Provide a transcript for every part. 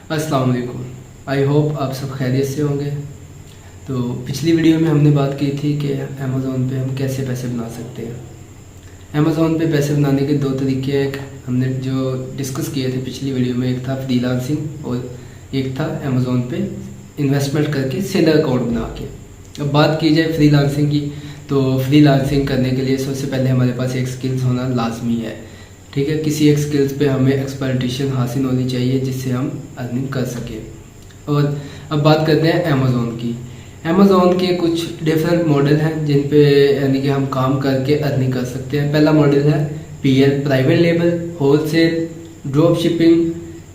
अस्सलाम वालेकुम। I hope आप सब खैरियत से होंगे। तो पिछली वीडियो में हमने बात की थी कि अमेज़ोन पे हम कैसे पैसे बना सकते हैं। अमेज़ोन पे पैसे बनाने के दो तरीके हैं। एक हमने जो डिस्कस किए थे पिछली वीडियो में, एक था फ्रीलांसिंग और एक था अमेज़ोन पे इन्वेस्टमेंट करके सेलर अकाउंट बना के। अब बात की जाए फ्रीलांसिंग की, तो फ्रीलांसिंग करने के लिए सबसे पहले हमारे पास एक स्किल्स होना लाजमी है। ठीक है, किसी एक स्किल्स पे हमें एक्सपर्टेशन हासिल होनी चाहिए जिससे हम अर्निंग कर सकें। और अब बात करते हैं अमेज़ोन की। अमेज़ोन के कुछ डिफरेंट मॉडल हैं जिन पे यानी कि हम काम करके अर्निंग कर सकते हैं। पहला मॉडल है PL, private label, wholesale, drop shipping,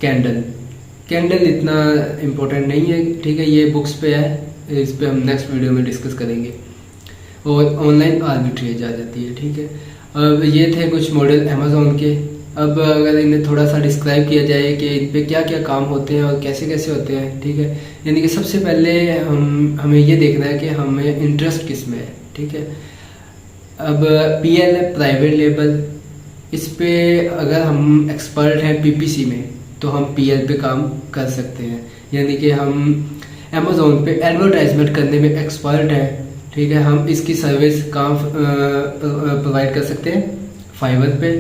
candle. Candle इतना इम्पोर्टेंट नहीं है, ठीक है, ये बुक्स पे है, इस पे हम नेक्स्ट वीडियो में डिस्कस करेंगे। और ऑनलाइन आर्बिट्रेज आ जाती है। ठीक है, अब ये थे कुछ मॉडल अमेज़ोन के। अब अगर इन्हें थोड़ा सा डिस्क्राइब किया जाए कि इन पे क्या क्या काम होते हैं और कैसे कैसे होते हैं। ठीक है, यानी कि सबसे पहले हमें ये देखना है कि हमें इंटरेस्ट किस में है। ठीक है, अब पीएल है, प्राइवेट लेबल, इस पे अगर हम एक्सपर्ट हैं पीपीसी में तो हम पीएल पे काम कर सकते हैं। यानी कि हम अमेज़ोन पे एडवर्टाइजमेंट करने में एक्सपर्ट हैं। ठीक है, हम इसकी सर्विस काम प्रोवाइड कर सकते हैं फाइवर पे,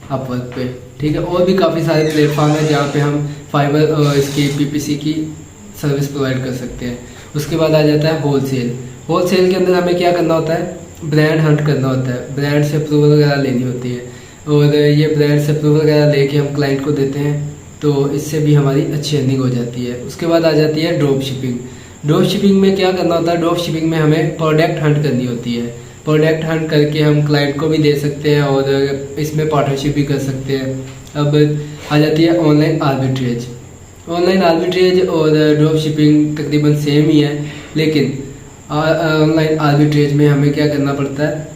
अपवर्क पे। ठीक है, और भी काफ़ी सारे प्लेटफॉर्म हैं जहाँ पे हम फाइवर इसकी पीपीसी की सर्विस प्रोवाइड कर सकते हैं। उसके बाद आ जाता है होलसेल। होलसेल के अंदर हमें क्या करना होता है, ब्रांड हंट करना होता है, ब्रांड से अप्रूवल वगैरह लेनी होती है। और ये ब्रांड से अप्रूवल वगैरह लेके हम क्लाइंट को देते हैं, तो इससे भी हमारी अच्छी अर्निंग हो जाती है। उसके बाद आ जाती है ड्रॉप शिपिंग। ड्रॉप शिपिंग में क्या करना होता है, ड्रॉप शिपिंग में हमें प्रोडक्ट हंट करनी होती है। प्रोडक्ट हंट करके हम क्लाइंट को भी दे सकते हैं और इसमें पार्टनरशिप भी कर सकते हैं। अब आ जाती है ऑनलाइन आर्बिट्रेज। ऑनलाइन आर्बिट्रेज और ड्रॉप शिपिंग तकरीबन सेम ही है, लेकिन ऑनलाइन आर्बिट्रेज में हमें क्या करना पड़ता है,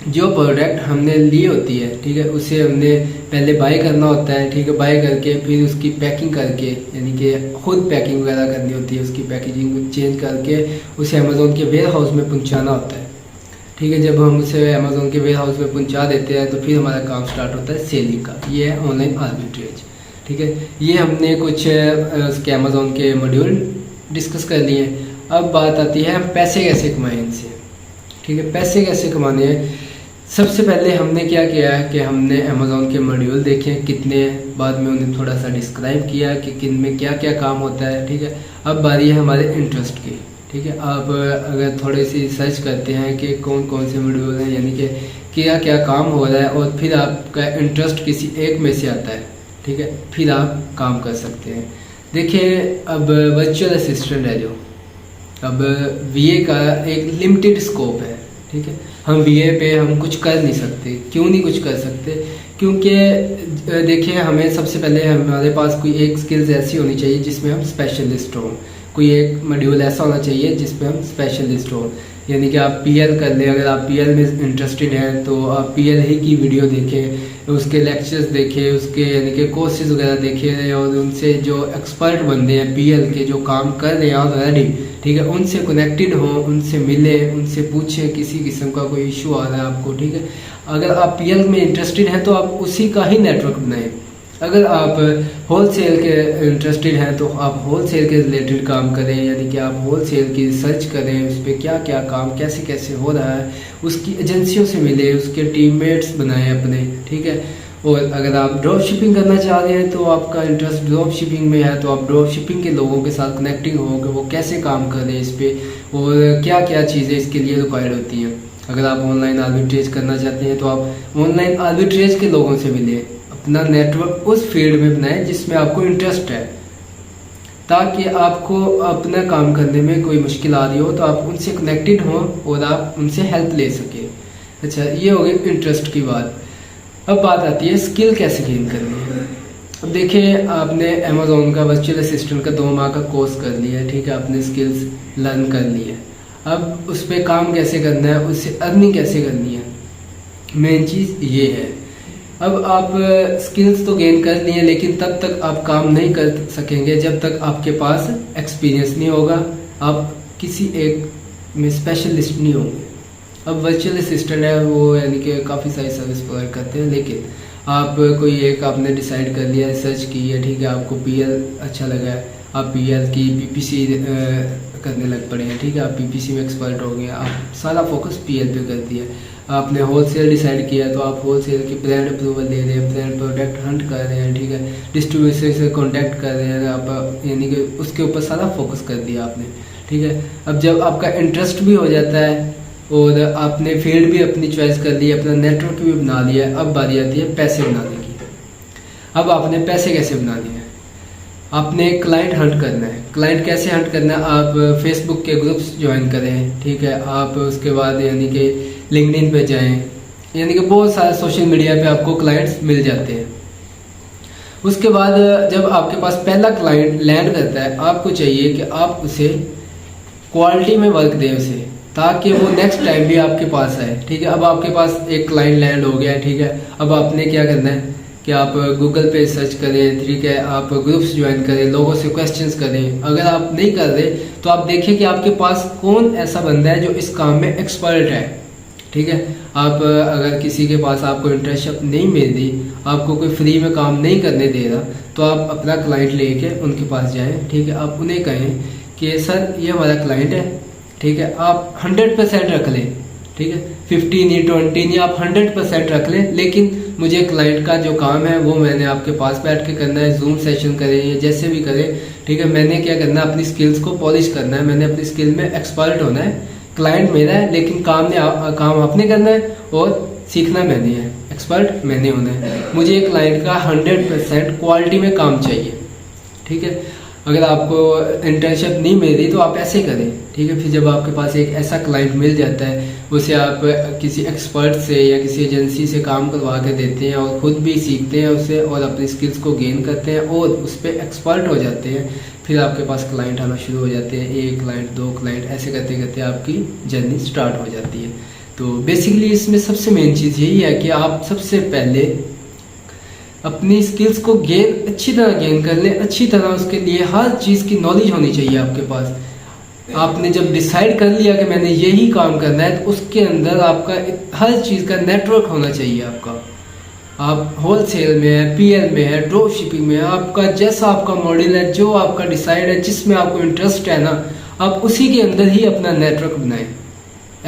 जो प्रोडक्ट हमने ली होती है, ठीक है, उसे हमने पहले बाय करना होता है। ठीक है, बाय करके फिर उसकी पैकिंग करके, यानी कि खुद पैकिंग वगैरह करनी होती है, उसकी पैकेजिंग चेंज करके उसे अमेज़ोन के वेयर हाउस में पहुंचाना होता है। ठीक है, जब हम उसे अमेज़ोन के वेयर हाउस में पहुंचा देते हैं तो फिर हमारा काम स्टार्ट होता है सेलिंग का। ये है ऑनलाइन आर्बिट्रेज। ठीक है, ये हमने कुछ उसके अमेज़ोन के मॉड्यूल डिस्कस कर लिए। अब बात आती है हम पैसे कैसे कमाएं इनसे। ठीक है, पैसे कैसे कमाने हैं, सबसे पहले हमने क्या किया है कि हमने अमेज़ोन के मॉड्यूल देखे कितने, बाद में उन्हें थोड़ा सा डिस्क्राइब किया कि किन में क्या क्या काम होता है। ठीक है, अब बारी है हमारे इंटरेस्ट की। ठीक है, आप अगर थोड़ी सी सर्च करते हैं कि कौन कौन से मॉड्यूल हैं, यानी कि क्या क्या काम हो रहा है, और फिर आपका इंटरेस्ट किसी एक में से आता है, ठीक है, फिर आप काम कर सकते हैं। देखिए, अब वर्चुअल असिस्टेंट है जो, अब वीए का एक लिमिटेड स्कोप है। ठीक है, हम वीए पे हम कुछ कर नहीं सकते। क्यों नहीं कुछ कर सकते, क्योंकि देखिए, हमें सबसे पहले हमारे पास कोई एक स्किल्स ऐसी होनी चाहिए जिसमें हम स्पेशलिस्ट हों। कोई एक मॉड्यूल ऐसा होना चाहिए जिसमें हम स्पेशलिस्ट हों। यानी कि आप पीएल कर लें, अगर आप पीएल में इंटरेस्टेड हैं तो आप पीएल ही की वीडियो देखें, उसके लेक्चर्स देखें, उसके यानी कि कोर्सेज वगैरह देखें, और उनसे जो एक्सपर्ट बंदे हैं पीएल के जो काम कर रहे हैं ऑलरेडी, ठीक है, उनसे कनेक्टेड हों, उनसे मिले, उनसे पूछें किसी किस्म का कोई इशू आ रहा है आपको। ठीक है, अगर आप पीएल में इंटरेस्टेड हैं तो आप उसी का ही नेटवर्क बनाएं। अगर आप होलसेल के इंटरेस्टेड हैं तो आप होलसेल के रिलेटेड काम करें, यानी कि आप होलसेल की रिसर्च करें, उस पर क्या क्या काम कैसे कैसे हो रहा है, उसकी एजेंसियों से मिले, उसके टीममेट्स बनाएं अपने। ठीक है, और अगर आप ड्रॉप शिपिंग करना चाह रहे हैं तो आपका इंटरेस्ट ड्रॉप शिपिंग में है, तो आप ड्रॉप शिपिंग के लोगों के साथ कनेक्टिंग हो कि वो कैसे काम कर रहे हैं इस पर, और क्या क्या चीज़ें इसके लिए रिक्वायर्ड होती हैं। अगर आप ऑनलाइन आर्बिट्रेज करना चाहते हैं तो आप ऑनलाइन आर्बिट्रेज के लोगों से मिलें, अपना नेटवर्क उस फील्ड में बनाएं जिसमें आपको इंटरेस्ट है, ताकि आपको अपना काम करने में कोई मुश्किल आ रही हो तो आप उनसे कनेक्टेड हों और आप उनसे हेल्प ले सकें। अच्छा, ये हो गई इंटरेस्ट की बात। अब बात आती है स्किल कैसे गेन करनी है। अब देखिए, आपने अमेज़ोन का वर्चुअल असिस्टेंट का 2 माह का कोर्स कर लिया है। ठीक है, आपने स्किल्स लर्न कर ली है। अब उस पर काम कैसे करना है, उससे अर्निंग कैसे करनी है, मेन चीज़ ये है। अब आप स्किल्स तो गेन कर लिए, लेकिन तब तक आप काम नहीं कर सकेंगे जब तक आपके पास एक्सपीरियंस नहीं होगा, आप किसी एक में स्पेशलिस्ट नहीं होंगे। अब वर्चुअल असिस्टेंट है वो, यानी कि काफ़ी सारी सर्विस प्रोवाइड करते हैं, लेकिन आप कोई एक आपने डिसाइड कर लिया, सर्च की है, ठीक है, आपको पीएल अच्छा लगा है, आप पीएल की पीपीसी करने लग पड़े हैं, ठीक है, आप पीपीसी में एक्सपर्ट हो गए, आप सारा फोकस पीएल पे कर दिया। आपने होलसेल डिसाइड किया तो आप होलसेल की ब्रांड अप्रूवल ले रहे हैं, ब्रांड प्रोडक्ट हंट कर रहे हैं, ठीक है, डिस्ट्रीब्यूटर से कांटेक्ट कर रहे हैं आप, यानी कि उसके ऊपर सारा फोकस कर दिया आपने, ठीक है। अब जब आपका इंटरेस्ट भी हो जाता है और आपने फील्ड भी अपनी चॉइस कर ली, अपना नेटवर्क भी बना लिया, अब बारी आती है पैसे बनाने की। अब आपने पैसे कैसे बनाने हैं, आपने क्लाइंट हंट करना है। क्लाइंट कैसे हंट करना है, आप फेसबुक के ग्रुप्स ज्वाइन करें, ठीक है, आप उसके बाद यानी कि लिंक्डइन पे जाएं, यानी कि बहुत सारे सोशल मीडिया पे आपको क्लाइंट्स मिल जाते हैं। उसके बाद जब आपके पास पहला क्लाइंट लैंड करता है, आपको चाहिए कि आप उसे क्वालिटी में वर्क दें उसे, ताकि वो नेक्स्ट टाइम भी आपके पास आए, ठीक है। अब आपके पास एक क्लाइंट लैंड हो गया है, ठीक है, अब आपने क्या करना है कि आप गूगल पे सर्च करें, ठीक है, आप ग्रुप्स ज्वाइन करें, लोगों से क्वेश्चंस करें। अगर आप नहीं कर रहे तो आप देखिए कि आपके पास कौन ऐसा बंदा है जो इस काम में एक्सपर्ट है, ठीक है। आप अगर किसी के पास आपको इंटर्नशिप नहीं मिल रही, आपको कोई फ्री में काम नहीं करने दे रहा, तो आप अपना क्लाइंट लेके उनके पास जाएं, ठीक है, आप उन्हें कहें कि सर ये हमारा क्लाइंट है, ठीक है, आप 100% रख लें, ठीक है, 15 या 20 नहीं, आप 100% रख लें, लेकिन मुझे क्लाइंट का जो काम है वो मैंने आपके पास बैठ के करना है, जूम सेशन करें या जैसे भी करें, ठीक है। मैंने क्या करना है, अपनी स्किल्स को पॉलिश करना है, मैंने अपनी स्किल में एक्सपर्ट होना है। क्लाइंट मेरा है लेकिन काम आपने करना है और सीखना मैंने है, एक्सपर्ट मैंने होना है। मुझे क्लाइंट का 100% क्वालिटी में काम चाहिए, ठीक है। अगर आपको इंटर्नशिप नहीं मिल रही तो आप ऐसे करें, ठीक है। फिर जब आपके पास एक ऐसा क्लाइंट मिल जाता है, उसे आप किसी एक्सपर्ट से या किसी एजेंसी से काम करवा के देते हैं और ख़ुद भी सीखते हैं उससे और अपनी स्किल्स को गेन करते हैं और उस पर एक्सपर्ट हो जाते हैं, फिर आपके पास क्लाइंट आना शुरू हो जाते हैं, एक क्लाइंट, दो क्लाइंट, ऐसे करते करते आपकी जर्नी स्टार्ट हो जाती है। तो बेसिकली इसमें सबसे मेन चीज़ यही है कि आप सबसे पहले अपनी स्किल्स को अच्छी तरह गेन कर लें, अच्छी तरह उसके लिए हर चीज़ की नॉलेज होनी चाहिए आपके पास। आपने जब डिसाइड कर लिया कि मैंने यही काम करना है, तो उसके अंदर आपका हर चीज़ का नेटवर्क होना चाहिए आपका। आप होलसेल में है, पीएल में है, ड्रॉप शिपिंग में है, आपका जैसा आपका मॉडल है, जो आपका डिसाइड है, जिसमें आपको इंटरेस्ट है ना, आप उसी के अंदर ही अपना नेटवर्क बनाएं।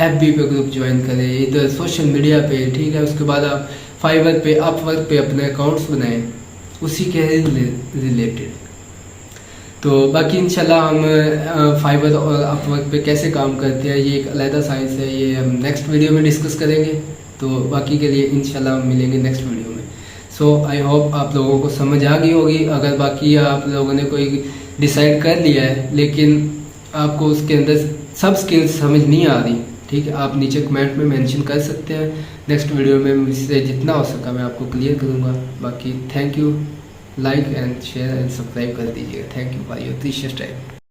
एफबी पे ग्रुप ज्वाइन करें, इधर सोशल मीडिया पे, ठीक है। उसके बाद आप फाइवर पे, अपवर्क पे अपने अकाउंट्स बनाएं उसी के रिलेटेड। तो बाकी इंशाल्लाह हम फाइवर और अपवर्क पे कैसे काम करते हैं, ये एक अलग साइंस है, ये हम नेक्स्ट वीडियो में डिस्कस करेंगे। तो बाकी के लिए इंशाल्लाह हम मिलेंगे नेक्स्ट वीडियो में। सो आई होप आप लोगों को समझ आ गई होगी। अगर बाकी आप लोगों ने कोई डिसाइड कर लिया है लेकिन आपको उसके अंदर सब स्किल्स समझ नहीं आ रही, ठीक है, आप नीचे कमेंट में मेंशन कर सकते हैं। नेक्स्ट वीडियो में मुझसे जितना हो सका मैं आपको क्लियर करूँगा। बाकी thank you, like and share and subscribe कर दीजिएगा। Thank you for your precious time.